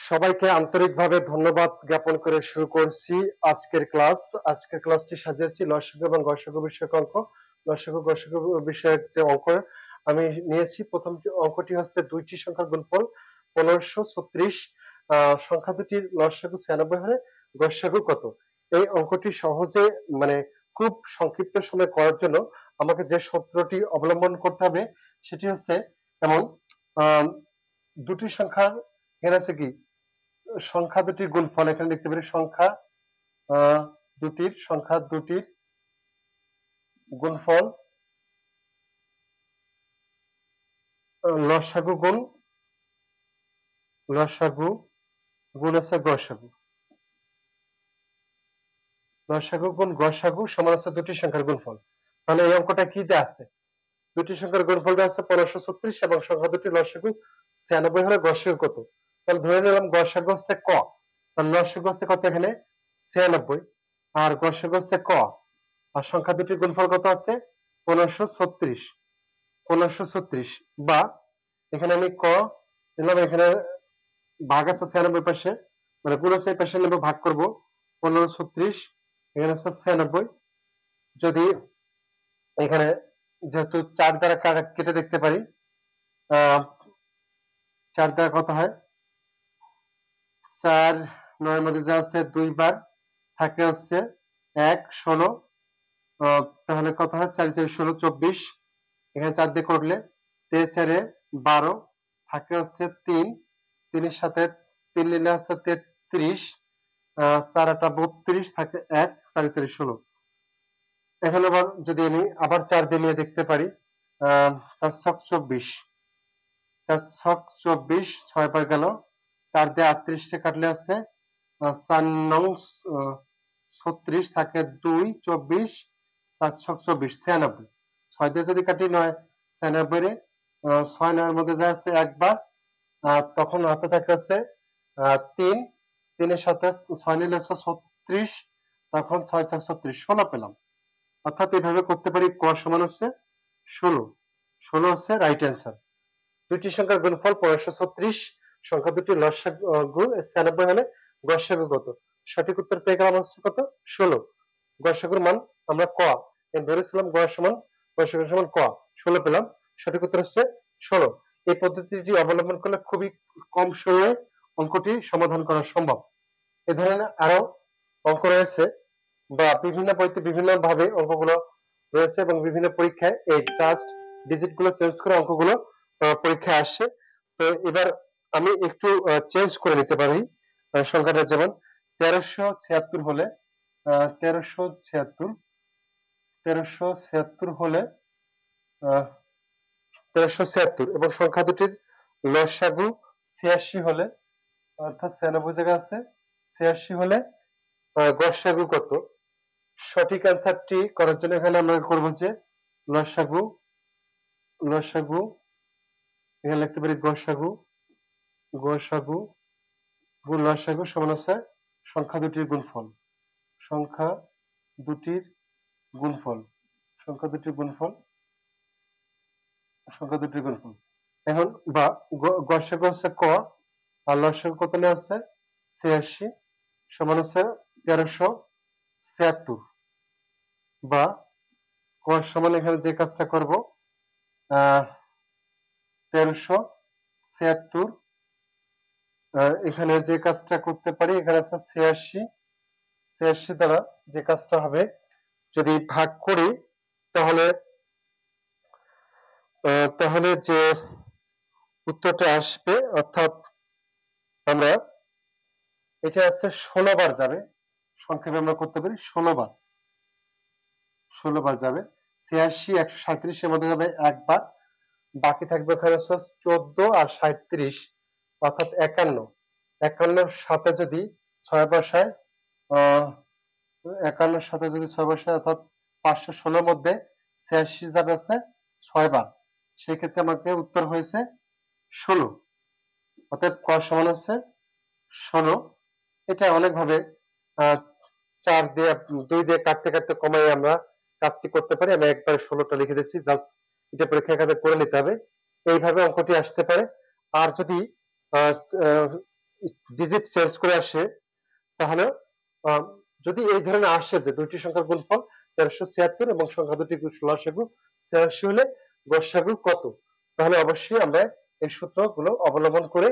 সবাইকে আন্তরিকভাবে ধন্যবাদ জ্ঞাপন করে শুরু করছি আজকের ক্লাস। আজকের ক্লাসটি সাজিয়েছি লসাগু এবং গসাগু বিষয়ক অঙ্ক। লসাগু গসাগু বিষয়ক যে অঙ্ক আমি নিয়েছি, প্রথম অঙ্কটি হচ্ছে দুইটি সংখ্যার গুণফল 1536। সংখ্যা দুটির লসাগু 96 হলে গসাগু কত? এই অঙ্কটি সহজে মানে খুব সংক্ষিপ্ত সময় করার জন্য আমাকে যে সূত্রটি অবলম্বন করতে হবে সেটি হচ্ছে এমন, দুটি সংখ্যার এখানে আছে কি সংখ্যা দুটির গুণফল, এখানে লিখতে পারি সংখ্যা দুটির গুণফল লসাগু গুণ আছে গসাগু। লসাগু গুণ গসাগু সমান হচ্ছে দুটি সংখ্যার গুণফল। তাহলে এই অঙ্কটা কি দেয়া আছে? দুটি সংখ্যার গুণফল দেওয়া আছে 1536 এবং সংখ্যা দুটি লসাগু 96 হলে গসাগু কত? তাহলে ধরে নিলাম গসাগু হচ্ছে ক, তাহলে লসাগু হচ্ছে কত এখানে 96 আর গসাগু হচ্ছে ক, আর সংখ্যা দুটির গুণফল কত আছে 1536 বা এখানে আমি ক নিলাম, এখানে ভাগ আছে 96 পাশে, মানে গুণ আছে এই পাশে নেব, ভাগ করব 1536, এখানে আছে 96। যদি এখানে যেহেতু 4 দ্বারা কেটে দেখতে পারি, 4 দ্বারা কত হয়, 4 9 এর মধ্যে যা আছে 2 বার থাকে হচ্ছে 1 16, তাহলে কত হয় 4 4 16 24, এখানে 4 দিয়ে করলে 3 4 12 থাকে হচ্ছে 3, 3 এর সাথে 3 নিলে হচ্ছে 33, 4 8 32 থাকে 1 4 4 16। এখন আবার যদি আমি আবার 4 দিয়ে নিয়ে দেখতে পারি, 4 ছক 24, 4 ছক 24, 6 বার গেল, 4 দিয়ে 38 টা কাটলে আছে 4 নং 36 থাকে 2 24, 4 ছক 24 96, 6 দিয়ে যদি কাটি 9 96 রে 6 9 এর মধ্যে যা আছে একবার, তখন হাতে থাকে আছে 3, 3 এর সাথে 6 নিলে 36, তখন 6 ছক 36 16 পেলাম। অর্থাৎ এইভাবে করতে পারি ক সমান হচ্ছে 16, 16 হচ্ছে রাইট অ্যান্সার। দুটি সংখ্যার গুণফল 1536, সংখ্যা দুটি লসাগু 96 হলে গসাগু কত? সঠিক উত্তর পেয়ে গেলাম হচ্ছে কত 16। গসাগুর মান আমরা ক ধরেছিলাম, গসাগু সমান ক, 16 পেলাম, সঠিক উত্তর হচ্ছে 16। এই পদ্ধতিটি অবলম্বন করলে খুবই কম সময়ে অঙ্কটি সমাধান করা সম্ভব। এ ধরনের আরো অঙ্ক রয়েছে বা বিভিন্ন বইতে বিভিন্ন ভাবে অঙ্কগুলো রয়েছে এবং বিভিন্ন পরীক্ষায় এই জাস্ট ডিজিট গুলো চেঞ্জ করে অঙ্কগুলো পরীক্ষায় আসছে। তো এবার আমি একটু চেঞ্জ করে নিতে পারি সংখ্যাটা, যেমন 1376 হলে 1376 হলে 1376 এবং সংখ্যা দুটির লসাগু 86 হলে, অর্থাৎ 96 জায়গা আছে 86 হলে গসাগু কত? সঠিক অ্যান্সারটি করার জন্য এখানে আমরা করব যে লসাগু এখানে লিখতে পারি গসাগু গুণ লসাগু সমান আছে সংখ্যা দুটির গুণফল, সংখ্যা দুটির গুণফল সংখ্যা দুটির গুণফল এখন বা গসাগু হচ্ছে ক আর লসাগু কত নেওয়া আছে 86 সমান আছে 1376, বা ক সমান এখানে যে কাজটা করব 1376, এখানে যে কাজটা করতে পারি, এখানে আছে 86 দ্বারা যে কাজটা হবে যদি ভাগ করি, তাহলে যে উত্তরটা আসবে, অর্থাৎ আমরা এটা আছে 16 বার যাবে, সংক্ষেপে আমরা করতে পারি 16 বার যাবে। 86 137 এর মধ্যে যাবে একবার, বাকি থাকবে ওখানে 14 আর 37, অর্থাৎ 51। 51 সাথে যদি 6 বসায়, 51 সাথে যদি 6 বসায়, অর্থাৎ 516 এর মধ্যে 86 যাবে আছে 6 বার, সেই ক্ষেত্রে আমাকে উত্তর হয়েছে 16। অতএব ক সমান হচ্ছে 16। এটা অনেকভাবে 4 দিয়ে 2 দিয়ে কাটতে কাটতে কমাই আমরা কাজটি করতে পারি। আমি একবার 16টা লিখে দিচ্ছি, জাস্ট এটা পরীক্ষার খাতায় করে নিতে হবে। এইভাবে অঙ্কটি আসতে পারে। আর যদি ডিজিট চেঞ্জ করে আসে, তাহলে আহ, যদি এই ধরনের আসে যে দুইটি সংখ্যার গুণফল 1376 এবং সংখ্যা দুটি 1684 হলে গসাগু কত, তাহলে অবশ্যই আমরা এই সূত্রগুলো অবলম্বন করে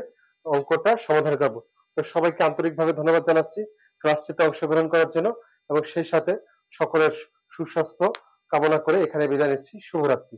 অঙ্কটা সমাধান করব। তো সবাইকে আন্তরিকভাবে ধন্যবাদ জানাচ্ছি ক্লাসটিতে অংশগ্রহণ করার জন্য, এবং সেই সাথে সকলের সুস্বাস্থ্য কামনা করে এখানে বিদায় নিচ্ছি। শুভরাত্রি।